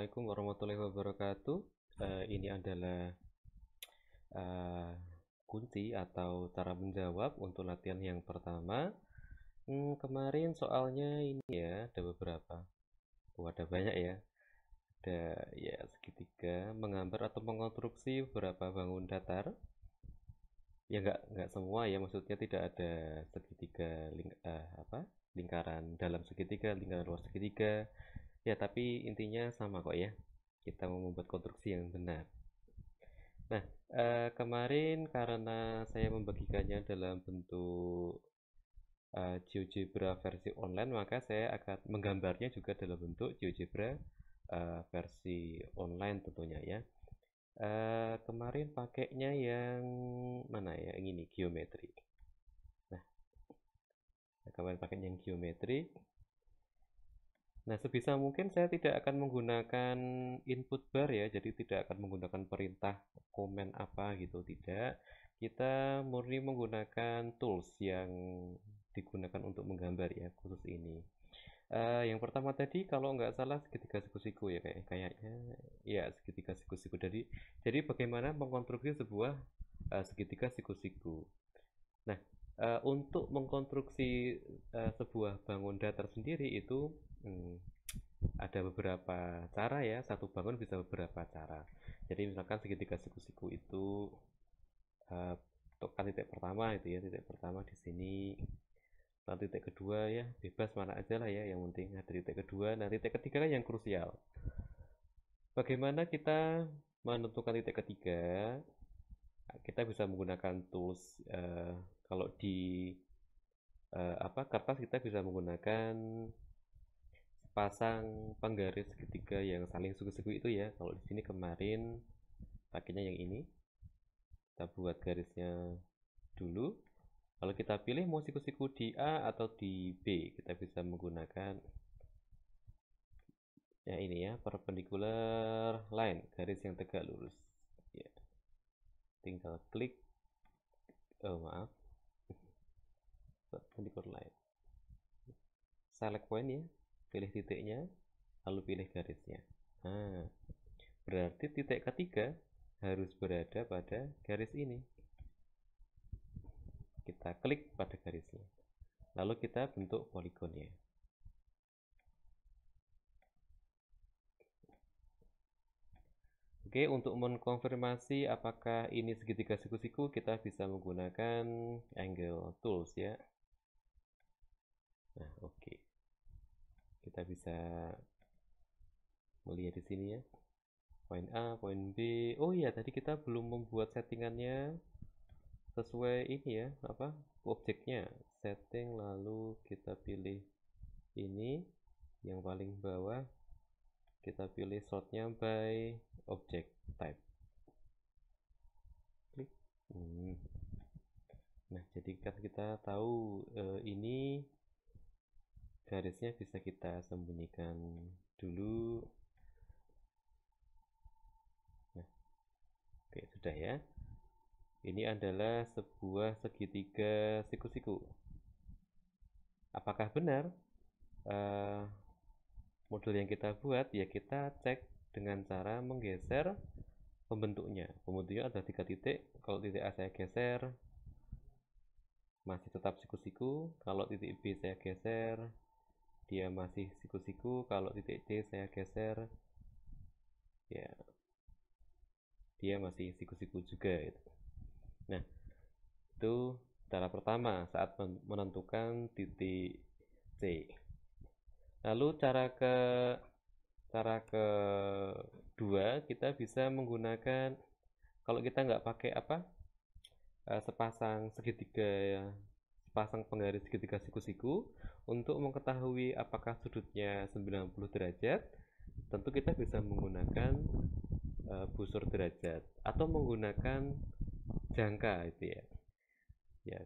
Assalamualaikum warahmatullahi wabarakatuh. Ini adalah eh, kunci atau cara menjawab untuk latihan yang pertama. Kemarin soalnya ini ya ada beberapa. Ada banyak ya. Ada ya segitiga, menggambar atau mengonstruksi beberapa bangun datar. Ya nggak semua ya, maksudnya tidak ada segitiga lingkaran dalam segitiga, lingkaran luar segitiga. Ya tapi intinya sama kok ya. Kita mau membuat konstruksi yang benar. Nah, kemarin karena saya membagikannya dalam bentuk GeoGebra versi online, maka saya akan menggambarnya juga dalam bentuk GeoGebra versi online tentunya ya. Kemarin pakainya yang mana ya? Yang ini geometri. Nah, kemarin pakai yang geometri. Nah, sebisa mungkin saya tidak akan menggunakan input bar ya, jadi tidak akan menggunakan perintah komen apa gitu, tidak. Kita murni menggunakan tools yang digunakan untuk menggambar ya, khusus ini. Yang pertama tadi kalau nggak salah segitiga siku-siku ya kayaknya, ya segitiga siku-siku. Jadi bagaimana mengkonstruksi sebuah segitiga siku-siku. Nah, untuk mengkonstruksi sebuah bangun datar sendiri itu hmm, ada beberapa cara ya. Satu bangun bisa beberapa cara. Jadi misalkan segitiga siku-siku itu untuk titik pertama itu ya, titik pertama di sini. Lalu titik kedua ya bebas mana aja lah ya, yang penting ada titik kedua. Nah, titik ketiga kan yang krusial. Bagaimana kita menentukan titik ketiga? Kita bisa menggunakan tools kalau di kertas kita bisa menggunakan sepasang penggaris segitiga yang saling siku-siku itu ya. Kalau di sini kemarin pakainya yang ini, kita buat garisnya dulu, lalu kita pilih mau siku-siku di A atau di B. Kita bisa menggunakan ya ini ya, perpendicular line, garis yang tegak lurus ya. Tinggal klik, oh maaf, perpendicular line, select point ya, pilih titiknya, lalu pilih garisnya. Nah, berarti titik ketiga harus berada pada garis ini. Kita klik pada garisnya, lalu kita bentuk poligonnya. Oke, untuk mengkonfirmasi apakah ini segitiga siku-siku, kita bisa menggunakan angle tools ya. Nah, oke. Kita bisa melihat di sini ya. Poin A, poin B. Oh iya, tadi kita belum membuat settingannya sesuai ini ya, objeknya. Setting, lalu kita pilih ini yang paling bawah, kita pilih sortnya by object type, klik. Nah, jadi kan kita tahu ini garisnya bisa kita sembunyikan dulu. Nah, oke, sudah ya. Ini adalah sebuah segitiga siku-siku. Apakah benar model yang kita buat? Ya, kita cek dengan cara menggeser pembentuknya. Pembentuknya ada 3 titik. Kalau titik A saya geser, masih tetap siku-siku. Kalau titik B saya geser, dia masih siku-siku. Kalau titik D saya geser, ya dia masih siku-siku juga gitu. Nah, itu cara pertama saat menentukan titik C. Lalu cara kedua, kita bisa menggunakan, kalau kita nggak pakai sepasang segitiga ya, sepasang penggaris segitiga siku-siku, untuk mengetahui apakah sudutnya 90 derajat, tentu kita bisa menggunakan busur derajat atau menggunakan jangka itu ya. Ya,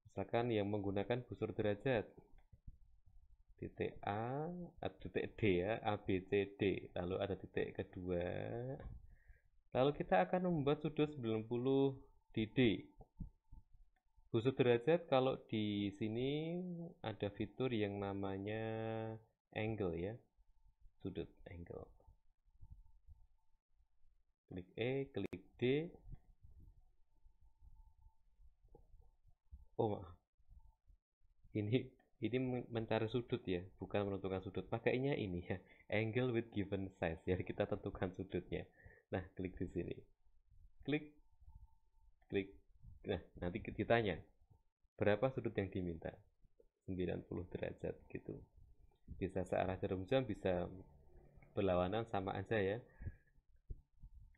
misalkan yang menggunakan busur derajat, titik A, titik D ya, A, B, C, D, lalu ada titik kedua, lalu kita akan membuat sudut 90 di D. Busur derajat kalau di sini ada fitur yang namanya angle ya, sudut angle. klik E, klik D. Oh maaf, ini mencari sudut ya, bukan menentukan sudut. Pakainya ini ya, angle with given size. Jadi kita tentukan sudutnya. Nah, klik di sini. Klik, klik. Nah, nanti ditanya berapa sudut yang diminta. 90 derajat gitu. Bisa searah jarum jam, bisa berlawanan, sama aja ya.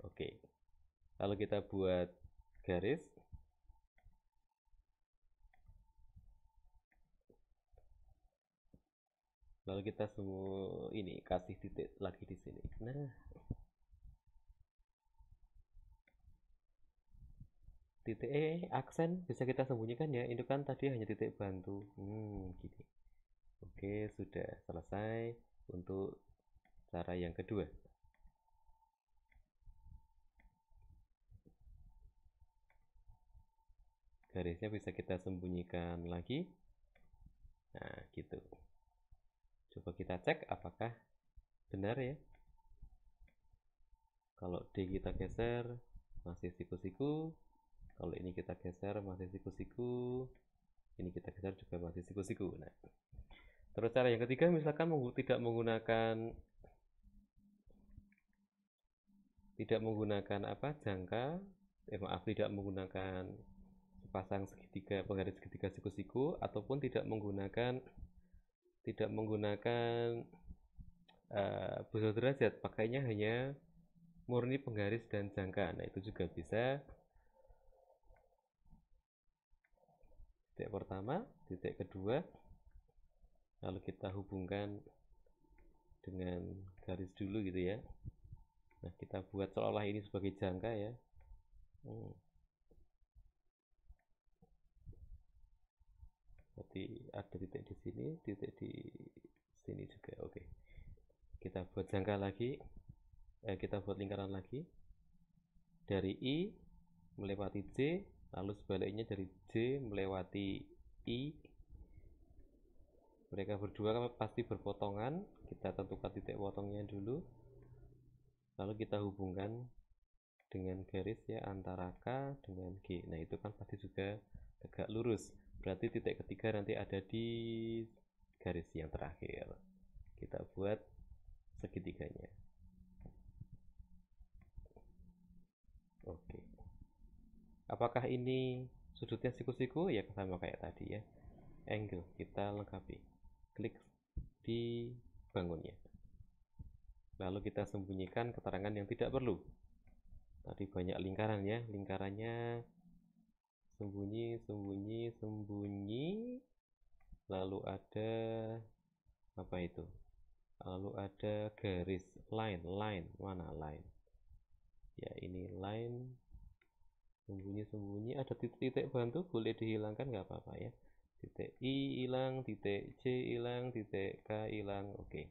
Oke. Lalu kita buat garis. Lalu kita semua ini kasih titik lagi di sini. Nah, titik aksen bisa kita sembunyikan ya. Itu kan tadi hanya titik bantu. Gini. Oke, sudah selesai untuk cara yang kedua. Garisnya bisa kita sembunyikan lagi. Nah, gitu. Coba kita cek apakah benar ya. Kalau D kita geser masih siku-siku. Kalau ini kita geser masih siku-siku. Ini kita geser juga masih siku-siku. Nah, terus cara yang ketiga misalkan tidak menggunakan apa jangka, tidak menggunakan sepasang segitiga, penggaris segitiga siku-siku, ataupun tidak menggunakan busur derajat, pakainya hanya murni penggaris dan jangka. Nah, itu juga bisa. Titik pertama, titik kedua, lalu kita hubungkan dengan garis dulu gitu ya. Nah, kita buat seolah ini sebagai jangka ya. Berarti ada titik di sini, titik di sini juga. Oke. Kita buat jangka lagi. Kita buat lingkaran lagi. Dari I melewati J, lalu sebaliknya dari J melewati I. Mereka berdua pasti berpotongan. Kita tentukan titik potongnya dulu. Lalu kita hubungkan dengan garis ya antara K dengan G. Nah, itu kan pasti juga tegak lurus. Berarti titik ketiga nanti ada di garis yang terakhir. Kita buat segitiganya. Oke. Apakah ini sudutnya siku-siku? Ya sama kayak tadi ya. Angle kita lengkapi. Klik di bangunnya. Lalu kita sembunyikan keterangan yang tidak perlu. Tadi banyak lingkaran ya. Lingkarannya sembunyi, sembunyi, sembunyi. Lalu ada apa itu? Lalu ada garis line. Mana line? Ya, ini line. Sembunyi, ada titik bantu, boleh dihilangkan nggak apa-apa ya. Titik I hilang, titik C hilang, titik K hilang. Oke.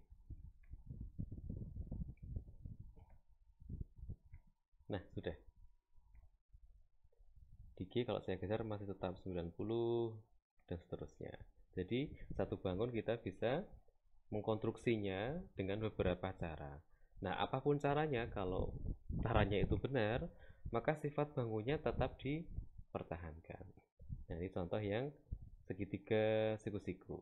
Nah, sudah. Di G kalau saya geser masih tetap 90 dan seterusnya. Jadi satu bangun kita bisa mengkonstruksinya dengan beberapa cara. Nah, apapun caranya, kalau caranya itu benar, maka sifat bangunnya tetap dipertahankan. Nah, ini contoh yang segitiga siku-siku.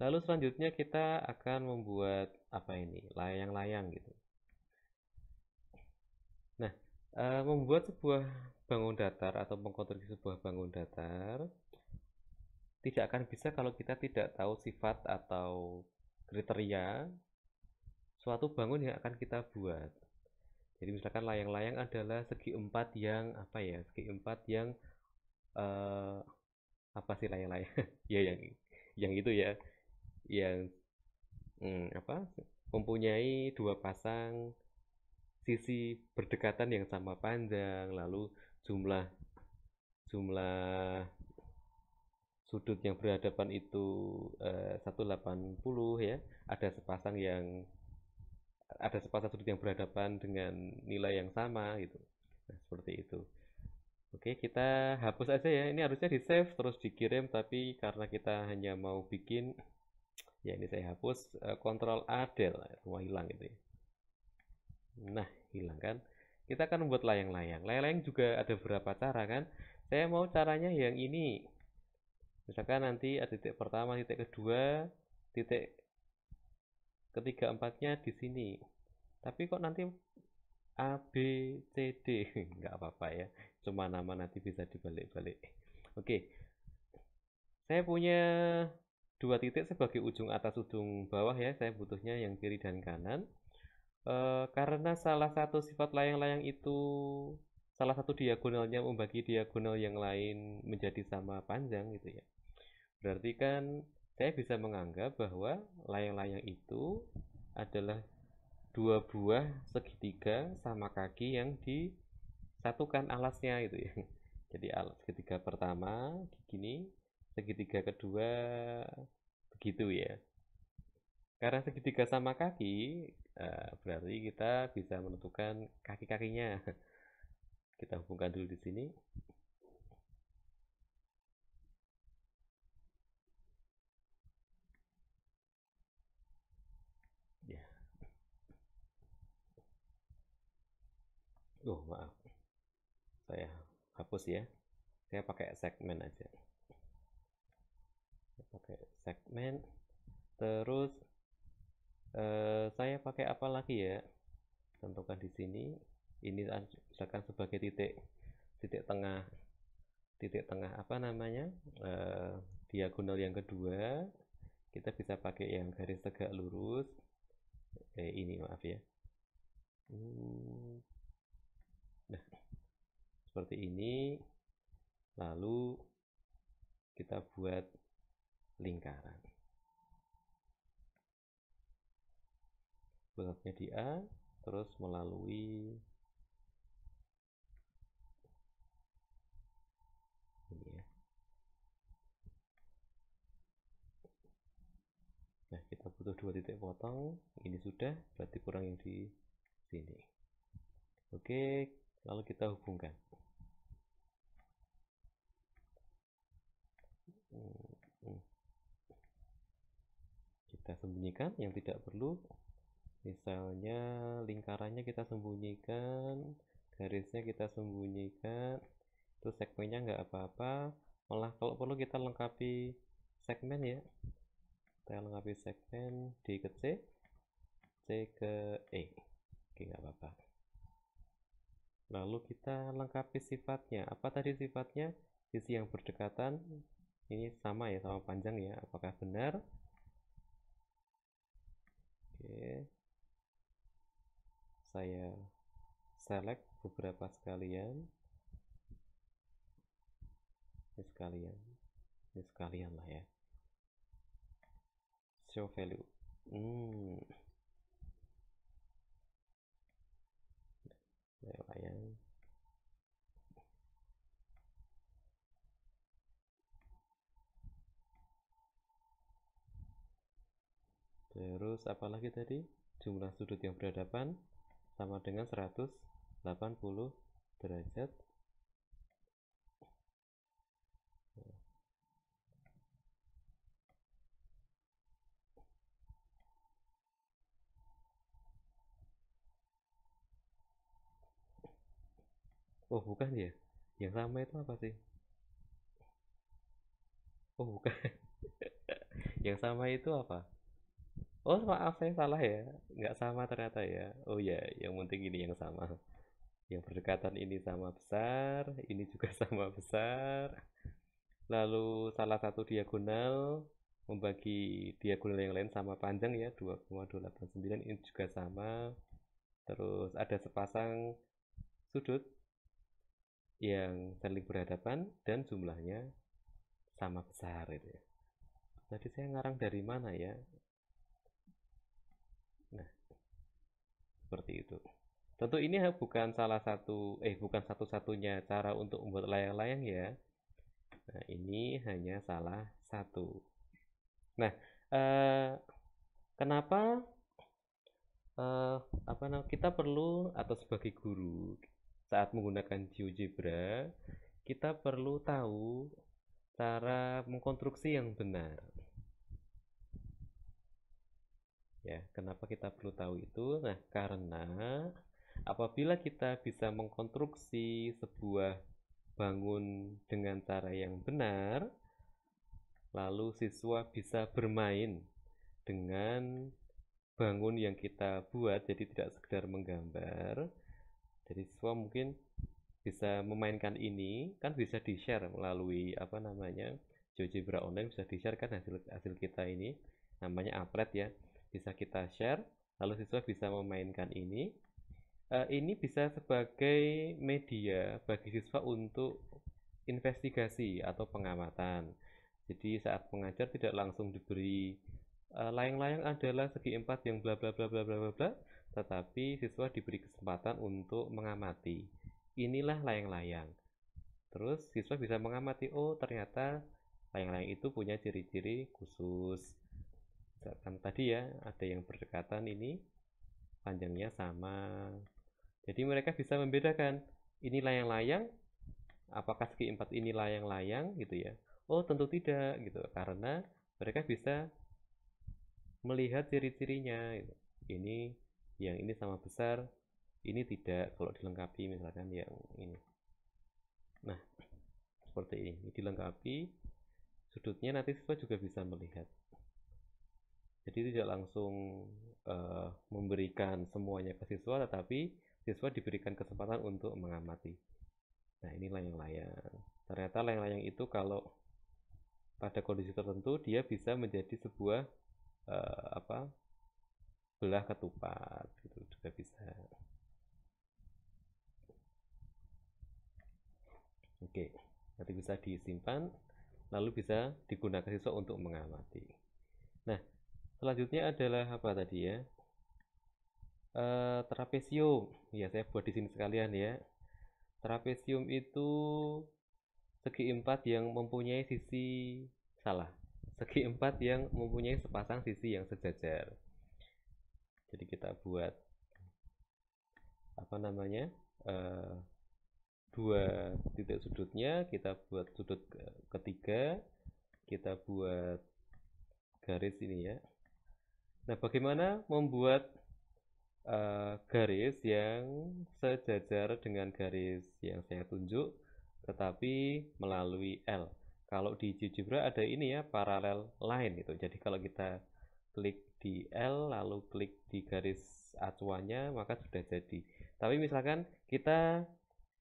Lalu selanjutnya kita akan membuat apa ini? Layang-layang gitu. Nah, membuat sebuah bangun datar atau mengkonstruksi sebuah bangun datar tidak akan bisa kalau kita tidak tahu sifat atau kriteria suatu bangun yang akan kita buat. Jadi misalkan layang-layang adalah segi empat yang apa ya? Segi empat yang eh, apa sih layang-layang? Ya yang itu ya, yang apa? Mempunyai dua pasang sisi berdekatan yang sama panjang, lalu jumlah jumlah sudut yang berhadapan itu 180 ya. Ada sepasang sudut yang berhadapan dengan nilai yang sama gitu. Nah, seperti itu. Oke, kita hapus aja ya. Ini harusnya di save terus dikirim, tapi karena kita hanya mau bikin, ya ini saya hapus. Ctrl A del, semua hilang gitu ya. Nah, hilang kan. kita akan membuat layang-layang. Layang-layang juga ada beberapa cara kan. Saya mau caranya yang ini. Misalkan nanti ada titik pertama, titik kedua, titik ketiga, empatnya di sini. Tapi kok nanti A, B, C, D? Nggak apa-apa ya. Cuma nama nanti bisa dibalik-balik. Oke, saya punya dua titik sebagai ujung atas ujung bawah ya. Saya butuhnya yang kiri dan kanan. Karena salah satu sifat layang-layang itu salah satu diagonalnya membagi diagonal yang lain menjadi sama panjang gitu ya. Berarti kan saya bisa menganggap bahwa layang-layang itu adalah dua buah segitiga sama kaki yang disatukan alasnya gitu ya. Jadi alas segitiga pertama gini, segitiga kedua begitu ya. Karena segitiga sama kaki, berarti kita bisa menentukan kaki-kakinya. Kita hubungkan dulu di sini. Ya. Oh, maaf. Saya hapus ya. Saya pakai segmen aja. Saya pakai segmen. Terus saya pakai apa lagi ya? Tentukan di sini. Ini misalkan sebagai titik tengah apa namanya? Diagonal yang kedua. Kita bisa pakai yang garis tegak lurus. Ini maaf ya. Nah, seperti ini. Lalu kita buat lingkaran. Beloknya di A, terus melalui ini ya. Nah, kita butuh dua titik potong. Ini sudah, berarti kurang yang di sini. Oke, lalu kita hubungkan. Kita sembunyikan yang tidak perlu. Misalnya lingkarannya kita sembunyikan, garisnya kita sembunyikan, terus segmennya nggak apa-apa. Malah kalau perlu kita lengkapi segmen ya. Kita lengkapi segmen D ke C, C ke E. Oke, nggak apa-apa. Lalu kita lengkapi sifatnya. Apa tadi sifatnya? Sisi yang berdekatan ini sama ya, sama panjang ya. Apakah benar? Oke. Saya select beberapa sekalian. Ini sekalian lah ya. Show value. Layang. Terus apa lagi tadi? Jumlah sudut yang berhadapan sama dengan 180 derajat. Oh, bukan ya? Yang sama itu apa sih? Oh, bukan. Yang sama itu apa? Oh, maaf saya salah ya. Nggak sama ternyata ya. Oh ya, yang penting ini yang sama. Yang berdekatan ini sama besar, ini juga sama besar. Lalu salah satu diagonal membagi diagonal yang lain sama panjang ya, 2,289 ini juga sama. Terus ada sepasang sudut yang saling berhadapan dan jumlahnya sama besar itu ya. Tadi saya ngarang dari mana ya? Nah, seperti itu. Tentu ini bukan bukan satu-satunya cara untuk membuat layang-layang ya. Nah, ini hanya salah satu. Nah, kenapa kita perlu atau sebagai guru saat menggunakan GeoGebra kita perlu tahu cara mengkonstruksi yang benar. Ya, kenapa kita perlu tahu itu? Nah, karena Apabila kita bisa mengkonstruksi sebuah bangun dengan cara yang benar, lalu siswa bisa bermain dengan bangun yang kita buat, jadi tidak sekedar menggambar. Jadi siswa mungkin bisa memainkan ini, kan bisa di-share melalui apa namanya, GeoGebra online bisa di-share kan hasil kita ini, namanya applet ya, bisa kita share, lalu siswa bisa memainkan ini. Ini bisa sebagai media bagi siswa untuk investigasi atau pengamatan. Jadi saat mengajar tidak langsung diberi layang-layang adalah segi empat yang bla bla bla bla bla bla, tetapi siswa diberi kesempatan untuk mengamati. Inilah layang-layang. Terus siswa bisa mengamati, oh ternyata layang-layang itu punya ciri-ciri khusus. Misalkan tadi ya, ada yang berdekatan ini, panjangnya sama. Jadi mereka bisa membedakan, ini layang-layang, apakah segi empat ini layang-layang gitu ya. Oh tentu tidak gitu, karena mereka bisa melihat ciri-cirinya gitu. Ini yang ini sama besar, ini tidak, kalau dilengkapi misalkan yang ini. Nah seperti ini dilengkapi sudutnya, nanti siswa juga bisa melihat. Jadi tidak langsung memberikan semuanya ke siswa, tetapi siswa diberikan kesempatan untuk mengamati. Nah ini layang-layang, ternyata layang-layang itu kalau pada kondisi tertentu dia bisa menjadi sebuah apa, belah ketupat gitu juga bisa. Oke, nanti bisa disimpan lalu bisa digunakan siswa untuk mengamati. Nah selanjutnya adalah apa tadi ya, trapesium ya, saya buat di sini sekalian ya. Trapesium itu segi empat yang mempunyai sisi, salah, segi empat yang mempunyai sepasang sisi yang sejajar. Jadi kita buat apa namanya, dua titik sudutnya, kita buat sudut ketiga, kita buat garis ini ya. Nah bagaimana membuat garis yang sejajar dengan garis yang saya tunjuk tetapi melalui L. Kalau di GeoGebra ada ini ya, paralel line itu. Jadi kalau kita klik di L lalu klik di garis acuannya maka sudah jadi. Tapi misalkan kita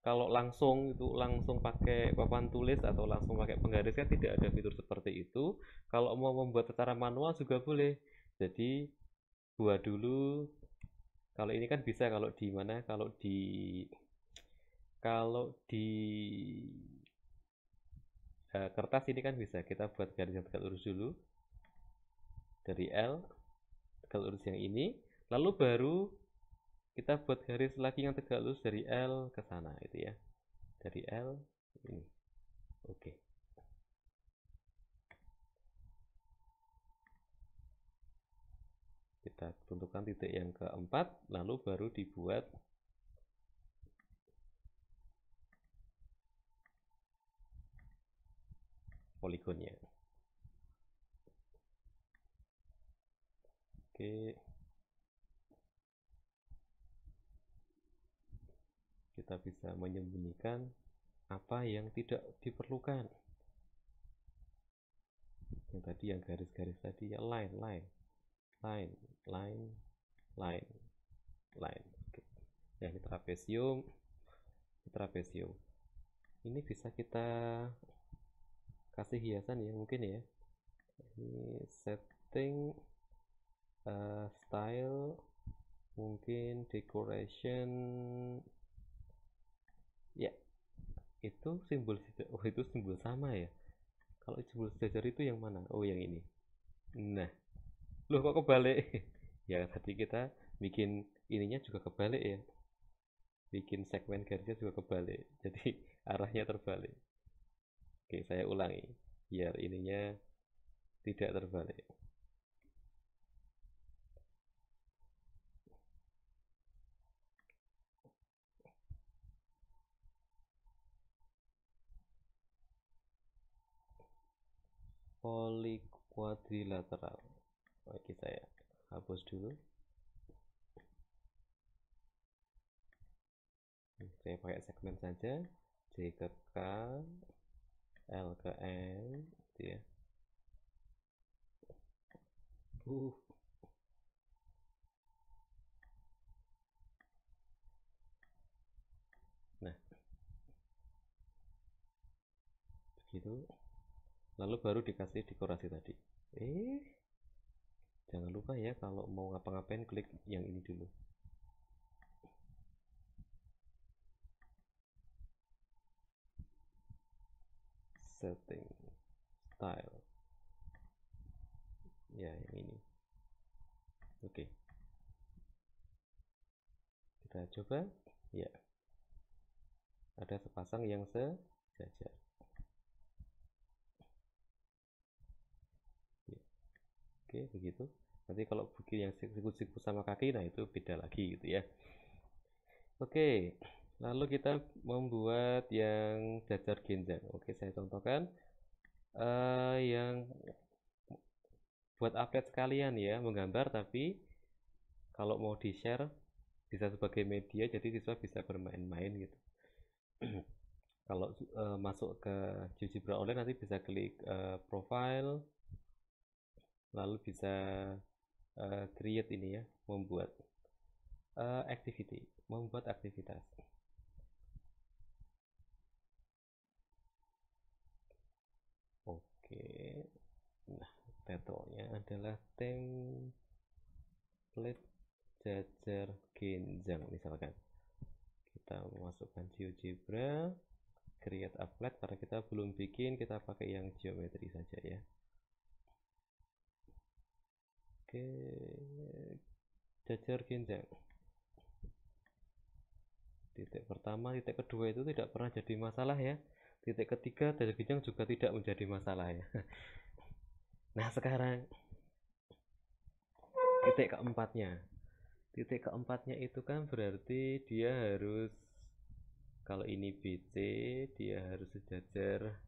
kalau langsung itu langsung pakai papan tulis atau langsung pakai penggaris kan tidak ada fitur seperti itu. Kalau mau membuat secara manual juga boleh. Jadi buat dulu, kalau ini kan bisa, kalau di mana, kalau di kertas ini kan bisa kita buat garis yang tegak lurus dulu dari L, tegak lurus yang ini, lalu baru kita buat garis lagi yang tegak lurus dari L ke sana itu ya, dari L ini. Oke, kita tentukan titik yang keempat lalu baru dibuat poligonnya. Oke, kita bisa menyembunyikan apa yang tidak diperlukan. Yang tadi yang garis-garis tadi ya, line line line line line line. Oke. Ya ini trapesium ini bisa kita kasih hiasan ya mungkin ya. Ini setting style, mungkin decoration ya. Itu simbol, oh itu simbol sama ya. Kalau simbol sejajar itu yang mana? Oh yang ini. Nah loh kok kebalik? Ya tadi kita bikin ininya juga kebalik ya, bikin segmen garisnya juga kebalik, jadi arahnya terbalik. Oke saya ulangi biar ininya tidak terbalik. Polikuadrilateral. Oke saya hapus dulu. saya pakai segmen saja, J ke K, L ke N gitu ya. Nah, begitu. Lalu baru dikasih dekorasi tadi. Jangan lupa ya, kalau mau ngapa-ngapain klik yang ini dulu. Setting style. Ya, yang ini. Oke. Kita coba. Ya. Ada sepasang yang sejajar. Ya. Oke, begitu. Nanti kalau begini yang siku-siku sama kaki, nah itu beda lagi gitu ya. Oke, lalu kita membuat yang jajar genjang. Oke, saya contohkan yang buat update sekalian ya, menggambar, tapi kalau mau di share bisa sebagai media, jadi siswa bisa bermain-main gitu. Kalau masuk ke GeoGebra Online nanti bisa klik profile, lalu bisa create ini ya, membuat activity, membuat aktivitas. Oke, nah title-nya adalah template jajar genjang misalkan. Kita memasukkan GeoGebra, create applet, karena kita belum bikin, kita pakai yang geometri saja ya. Oke, jajar genjang. Titik pertama, titik kedua itu tidak pernah jadi masalah ya. Titik ketiga, jajar genjang juga tidak menjadi masalah ya. Nah sekarang titik keempatnya. Titik keempatnya itu kan berarti dia harus, kalau ini BC, dia harus sejajar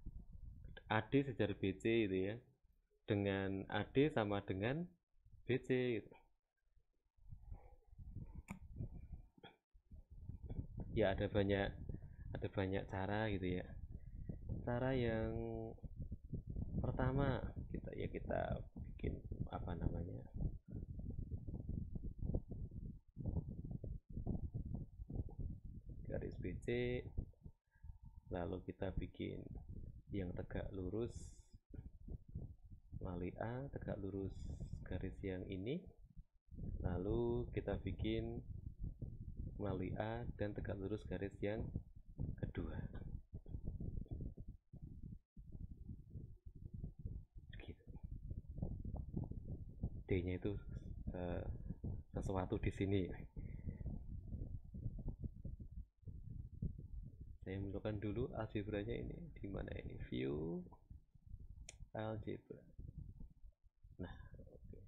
AD sejajar BC itu ya. Dengan AD sama dengan BC gitu. Ya ada banyak cara gitu ya. Cara yang pertama kita bikin apa namanya, garis BC, lalu kita bikin yang tegak lurus melalui A, tegak lurus garis yang ini, lalu kita bikin melalui A dan tegak lurus garis yang kedua. Begitu. D-nya itu sesuatu di sini. Saya menentukan dulu algebranya ini di mana ini, view algebra. Nah, oke.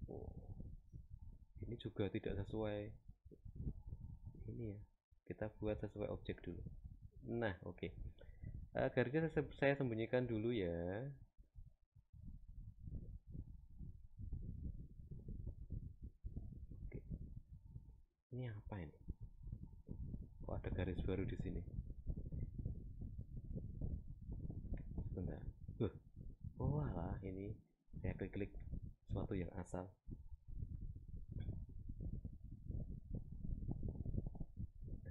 Oh, ini juga tidak sesuai ini ya. Kita buat sesuai objek dulu. Nah, oke. Garisnya saya sembunyikan dulu ya. Oke. Ini apa ini? Kok ada garis baru di sini? Sebentar. Oh alah, ini saya klik-klik sesuatu yang asal.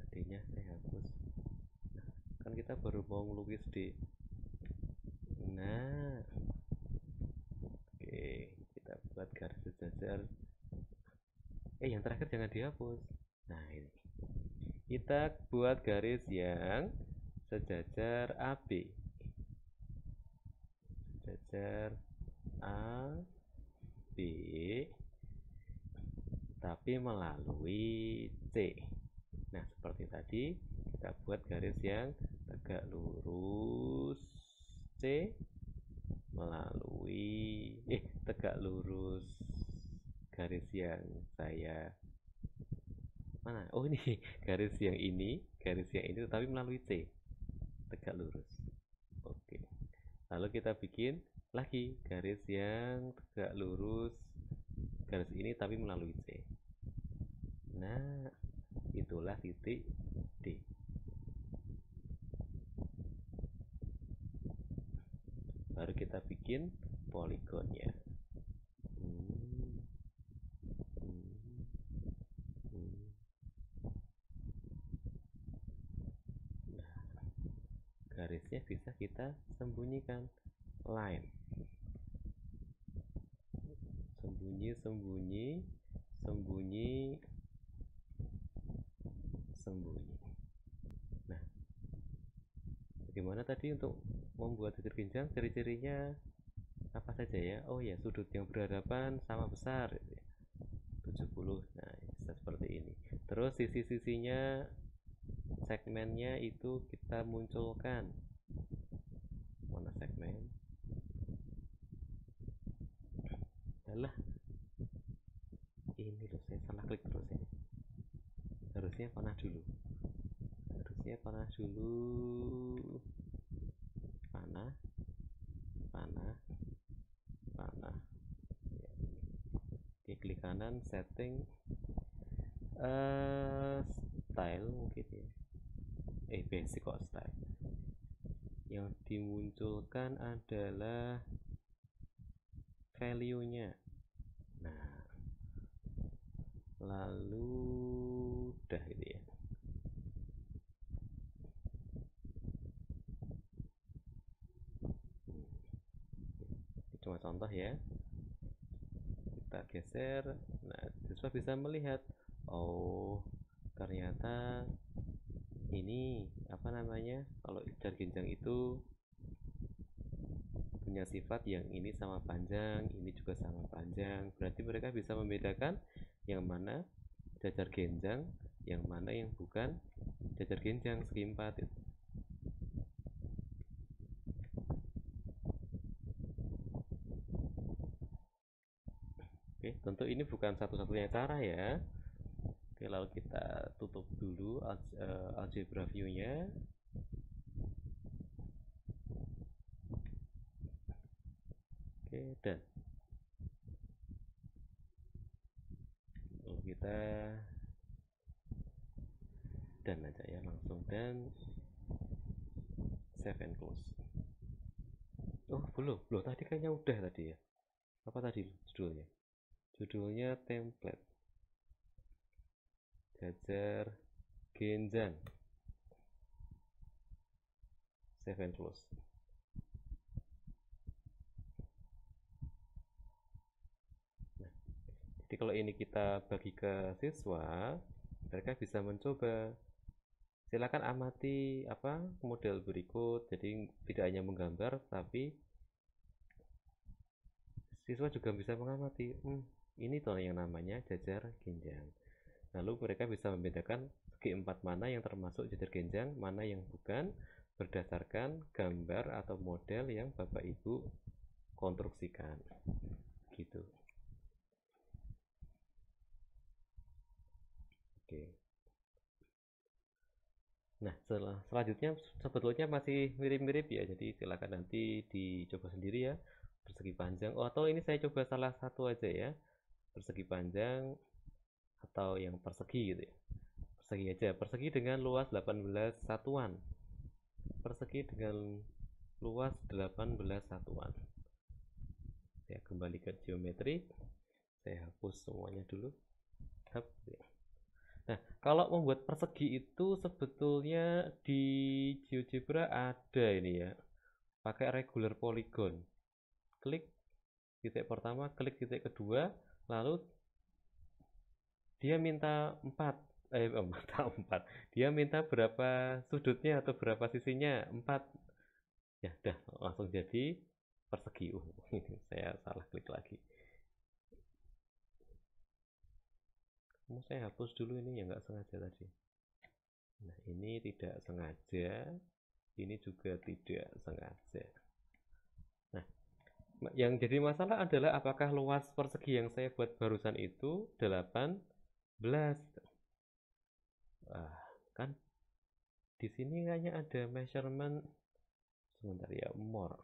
D-nya saya hapus. Kan kita baru mau melukis D. Nah, oke, kita buat garis sejajar. Yang terakhir jangan dihapus. Nah ini, kita buat garis yang sejajar AB, sejajar AB, tapi melalui C. Nah seperti tadi, kita buat garis yang tegak lurus C melalui tegak lurus garis yang saya mana, ini garis yang ini tetapi melalui C, tegak lurus. Oke, lalu kita bikin lagi garis yang tegak lurus garis ini tapi melalui C. Nah itu itulah titik D. Baru kita bikin poligonnya. Nah, garisnya bisa kita sembunyikan, line, sembunyi, Nah, bagaimana tadi untuk membuat titik genjang? Ciri-cirinya apa saja ya? Oh ya, sudut yang berhadapan sama besar 70. Nah, bisa seperti ini. Terus sisi-sisinya, segmennya itu kita munculkan. Mana segmen? Alah, ini loh, saya salah klik terus ini. Harusnya panah dulu. Panah. Ya. Oke, klik kanan, setting, style mungkin ya. Basic kok style. Yang dimunculkan adalah value-nya. Nah, lalu udah gitu ya. Ini cuma contoh ya. Kita geser. Nah, siswa bisa melihat, oh ternyata ini apa namanya, kalau jar genjang itu punya sifat yang ini sama panjang, ini juga sama panjang. Berarti mereka bisa membedakan yang mana jajar genjang, yang mana yang bukan jajar genjang, segi 4 itu. Oke, tentu ini bukan satu-satunya cara ya. Oke, lalu kita tutup dulu algebra view-nya. Oke, dan lalu kita dan aja ya, langsung dan save and close. Oh, belum tadi kayaknya udah tadi ya. Apa tadi judulnya template jajar genjang, save and close. Nah, jadi kalau ini kita bagi ke siswa, mereka bisa mencoba. Silakan amati model berikut. Jadi tidak hanya menggambar, tapi siswa juga bisa mengamati. Ini tuh yang namanya jajar genjang. Lalu mereka bisa membedakan segi 4 mana yang termasuk jajar genjang, mana yang bukan, berdasarkan gambar atau model yang Bapak Ibu konstruksikan. Gitu. Oke. Nah, selanjutnya sebetulnya masih mirip-mirip ya, jadi silakan nanti dicoba sendiri ya. Persegi panjang, atau ini saya coba salah satu aja ya, persegi panjang atau yang persegi gitu ya. Persegi aja, persegi dengan luas 18 satuan, persegi dengan luas 18 satuan. Saya kembali ke geometri, saya hapus semuanya dulu. Nah, kalau membuat persegi itu sebetulnya di GeoGebra ada ini ya, pakai regular polygon. Klik titik pertama, klik titik kedua, lalu dia minta 4. Dia minta berapa sudutnya atau berapa sisinya? 4. Ya, udah langsung jadi persegi. Ini saya salah klik lagi. Mau saya hapus dulu ini ya, nggak sengaja tadi. Nah, ini tidak sengaja, ini juga tidak sengaja. Nah, yang jadi masalah adalah apakah luas persegi yang saya buat barusan itu 18. Kan di sini kayaknya ada measurement, sebentar ya, more.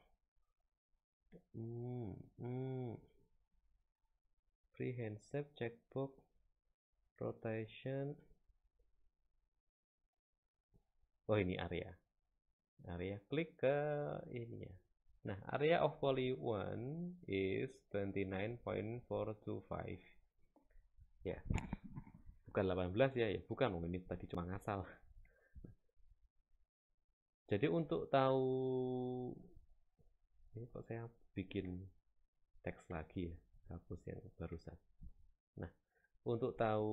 Freehand shape, checkbox, rotation, Oh, ini area. Klik ke ininya. Nah, area of polygon is 29.425. Ya, bukan 18 ya, bukan, ini tadi cuma ngasal. Jadi untuk tahu, ini kok saya bikin teks lagi ya, hapus yang barusan. Nah, untuk tahu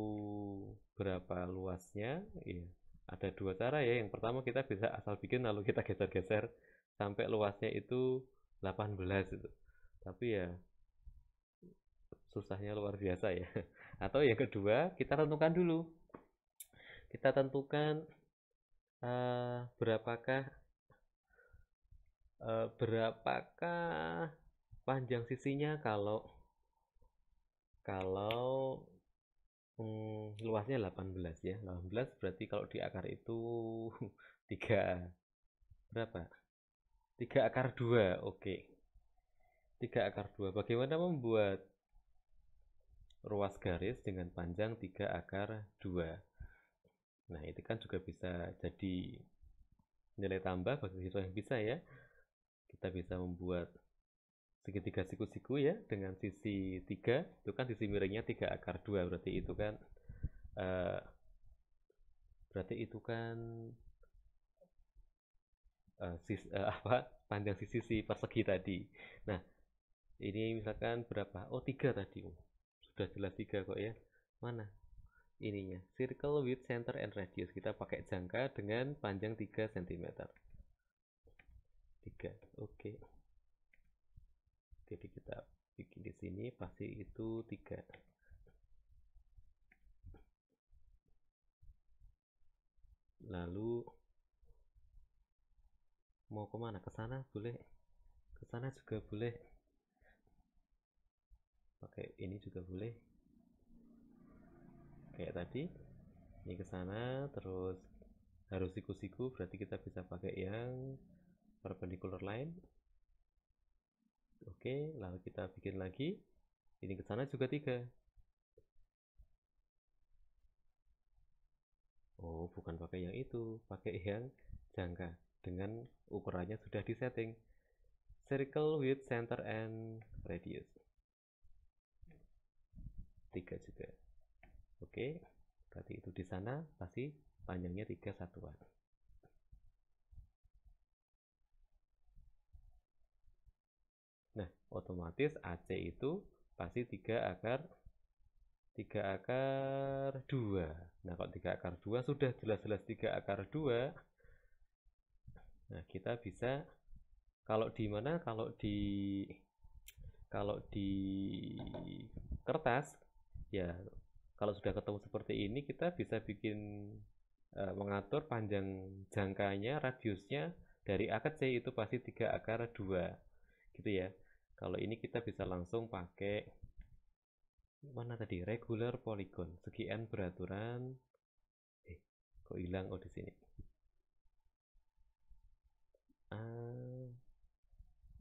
berapa luasnya, ya, ada dua cara ya. Yang pertama kita bisa asal bikin lalu kita geser-geser sampai luasnya itu 18 itu. Tapi ya susahnya luar biasa ya. Atau yang kedua, kita tentukan dulu. Kita tentukan berapakah panjang sisinya kalau kalau luasnya 18 ya. 18 berarti kalau di akar itu 3 berapa? 3 akar 2. Oke. 3 akar 2. Bagaimana membuat ruas garis dengan panjang 3 akar 2? Nah, itu kan juga bisa jadi nilai tambah bagi siswa yang bisa ya. Kita bisa membuat segitiga siku-siku ya dengan sisi 3, itu kan sisi miringnya 3 akar 2, eh, berarti itu kan panjang sisi persegi tadi. Nah, ini misalkan berapa? Oh, 3 tadi. Sudah jelas 3 kok ya. Mana ininya? Circle with center and radius. Kita pakai jangka dengan panjang 3 cm. 3. Oke. Jadi kita bikin di sini pasti itu 3. Lalu mau kemana? Ke sana boleh, ke sana juga boleh, pakai ini juga boleh kayak tadi. Ini ke sana, terus harus siku-siku, berarti kita bisa pakai yang perpendicular line. Oke, lalu kita bikin lagi. Ini ke sana juga 3. Oh, bukan pakai yang itu, pakai yang jangka dengan ukurannya sudah disetting. Circle with center and radius. 3 juga. Oke, berarti itu di sana pasti panjangnya 3 satuan. Nah, otomatis AC itu pasti 3 akar 2. Nah, kalau 3 akar 2 sudah jelas-jelas 3 akar 2. Nah, kita bisa kalau di mana kalau di kertas ya, kalau sudah ketemu seperti ini kita bisa bikin mengatur panjang jangkanya, radiusnya dari A ke C itu pasti 3 akar 2 gitu ya. Kalau ini kita bisa langsung pakai mana tadi, regular polygon, segi n beraturan. Kok hilang? Oh, di sini.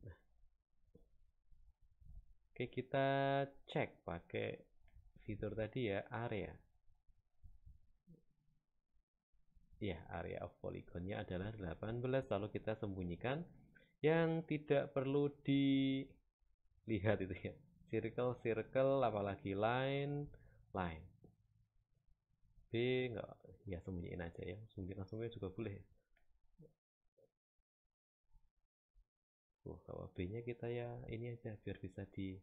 Nah, oke, kita cek pakai fitur tadi ya, area. Ya, area of polygonnya adalah 18, lalu kita sembunyikan yang tidak perlu dilihat itu ya. Circle, circle, apalagi line, line. B enggak, ya sembunyiin aja ya. Sembunyiin langsungnya juga boleh. Kalau B-nya kita ya ini aja biar bisa di.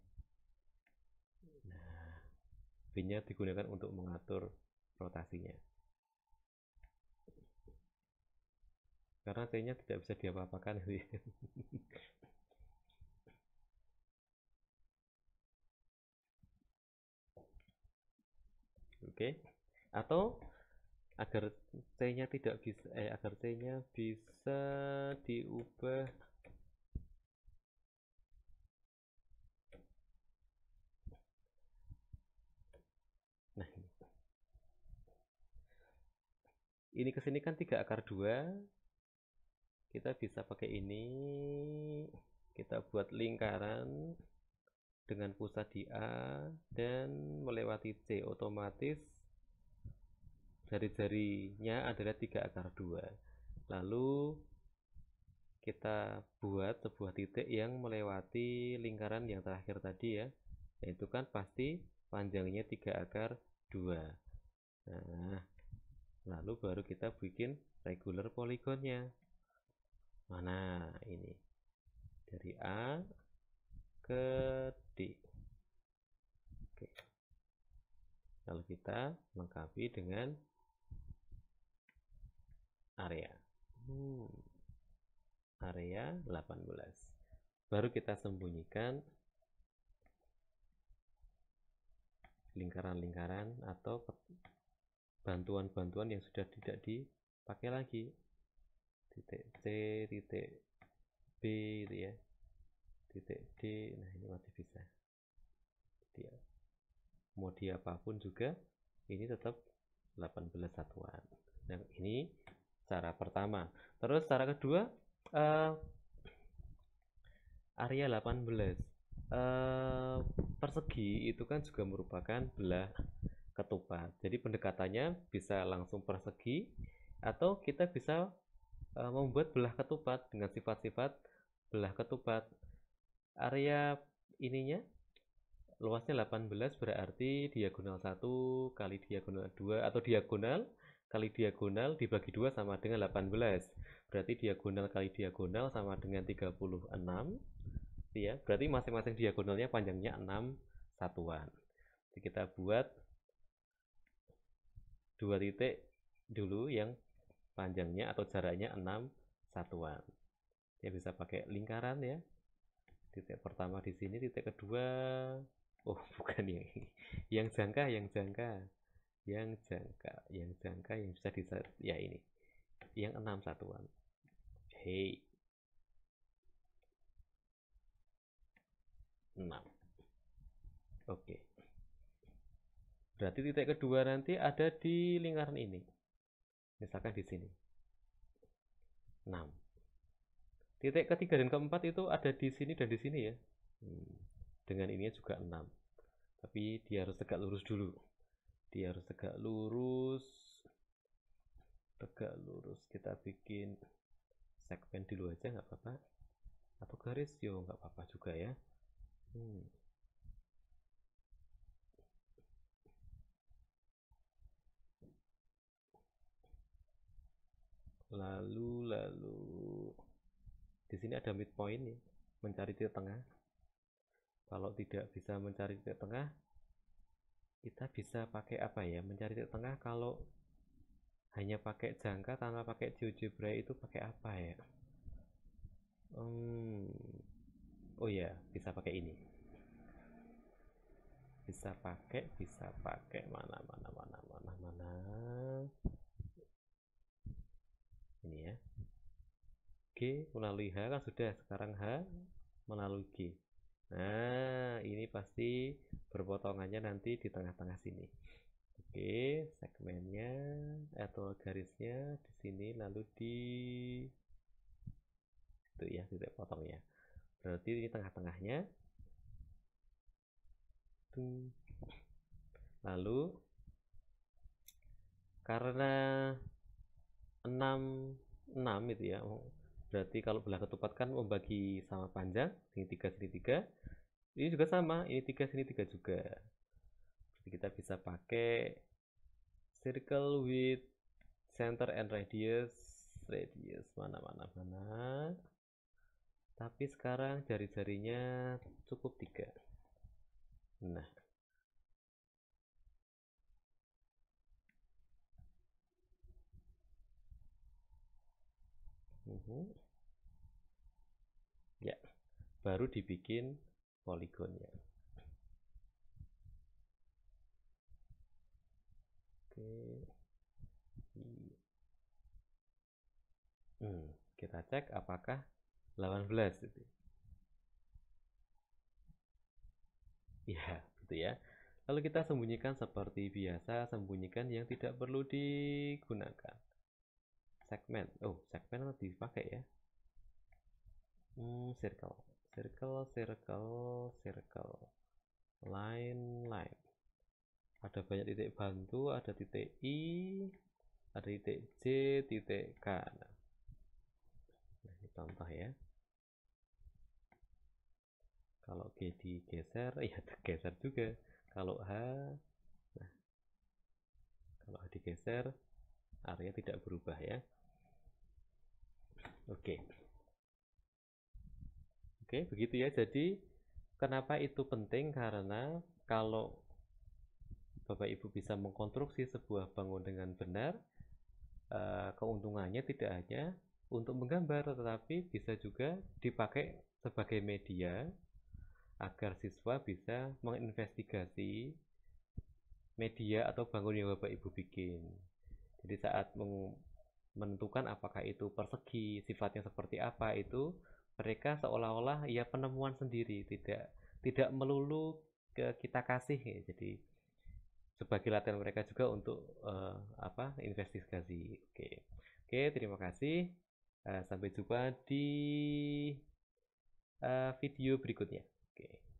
Nah, B-nya digunakan untuk mengatur rotasinya. Karena T-nya tidak bisa diapa-apakan. Oke. Atau agar C-nya tidak bisa agar C-nya bisa diubah. Nah, ini kesini kan 3 akar 2. Kita bisa pakai ini. Kita buat lingkaran dengan pusat di A dan melewati C. Otomatis jari-jarinya adalah 3 akar 2. Lalu kita buat sebuah titik yang melewati lingkaran yang terakhir tadi ya, yaitu kan pasti panjangnya 3 akar 2. Nah, lalu baru kita bikin regular poligonnya. Mana ini? Dari A ke D. Oke. Lalu kita lengkapi dengan area. Area 18. Baru kita sembunyikan lingkaran-lingkaran atau bantuan-bantuan yang sudah tidak dipakai lagi. Titik C, titik B itu ya, titik D. Nah, ini masih bisa dia mau di apapun juga, ini tetap 18 satuan. Nah, ini cara pertama. Terus cara kedua, area 18. Persegi itu kan juga merupakan belah ketupat. Jadi pendekatannya bisa langsung persegi, atau kita bisa membuat belah ketupat dengan sifat-sifat belah ketupat. Area ininya luasnya 18, berarti diagonal 1 kali diagonal 2, atau diagonal kali diagonal dibagi 2 sama dengan 18. Berarti diagonal kali diagonal sama dengan 36 ya. Berarti masing-masing diagonalnya panjangnya 6 satuan. Jadi kita buat 2 titik dulu yang panjangnya atau jaraknya 6 satuan. Ya, bisa pakai lingkaran ya. Titik pertama di sini, titik kedua, oh bukan yang ini, yang jangka, yang jangka, yang jangka, yang jangka, yang bisa diset ya, ini yang 6 satuan. Hey, 6. Oke. Berarti titik kedua nanti ada di lingkaran ini. Misalkan di sini 6. Titik ketiga dan keempat itu ada di sini dan di sini ya. Dengan ini juga 6. Tapi dia harus tegak lurus dulu. Dia harus tegak lurus. Tegak lurus. Kita bikin segmen dulu aja nggak apa-apa. Atau garis yo nggak apa-apa juga ya. Lalu di sini ada midpoint ya, mencari titik tengah. Kalau tidak bisa mencari titik tengah, kita bisa pakai apa ya? Mencari titik tengah kalau hanya pakai jangka tanpa pakai GeoGebra itu pakai apa ya? Oh ya, bisa pakai ini. Bisa pakai mana. Ini ya. G melalui H kan sudah, sekarang H melalui G. Nah, ini pasti berpotongannya nanti di tengah-tengah sini. Oke, segmennya atau garisnya di sini, lalu di itu ya, titik potongnya. Berarti ini tengah-tengahnya. Lalu karena 6 itu ya, berarti kalau belah ketupat kan membagi sama panjang, sini 3 sini 3. Ini juga sama, ini 3 sini 3 juga. Jadi kita bisa pakai circle with center and radius mana. Tapi sekarang jari-jarinya cukup 3. Nah, ya, baru dibikin poligonnya. Oke. Kita cek apakah 18 itu. Ya, gitu ya. Lalu kita sembunyikan seperti biasa, sembunyikan yang tidak perlu digunakan. Segmen. Oh, segmen harus dipakai ya. Circle. Line. Ada banyak titik bantu, ada titik I, ada titik J, titik K. Nah, contoh ya. Kalau G digeser, ya tergeser juga. Kalau H, nah, kalau H digeser, area tidak berubah ya. Oke. Oke, begitu ya. Jadi, kenapa itu penting? Karena kalau Bapak Ibu bisa mengkonstruksi sebuah bangun dengan benar, keuntungannya tidak hanya untuk menggambar, tetapi bisa juga dipakai sebagai media agar siswa bisa menginvestigasi media atau bangun yang Bapak Ibu bikin. Jadi saat menentukan apakah itu persegi, sifatnya seperti apa, itu mereka seolah-olah ya penemuan sendiri, tidak melulu ke kita kasih ya. Jadi sebagai latihan mereka juga untuk investigasi. Oke. Oke, terima kasih. Sampai jumpa di video berikutnya. Oke.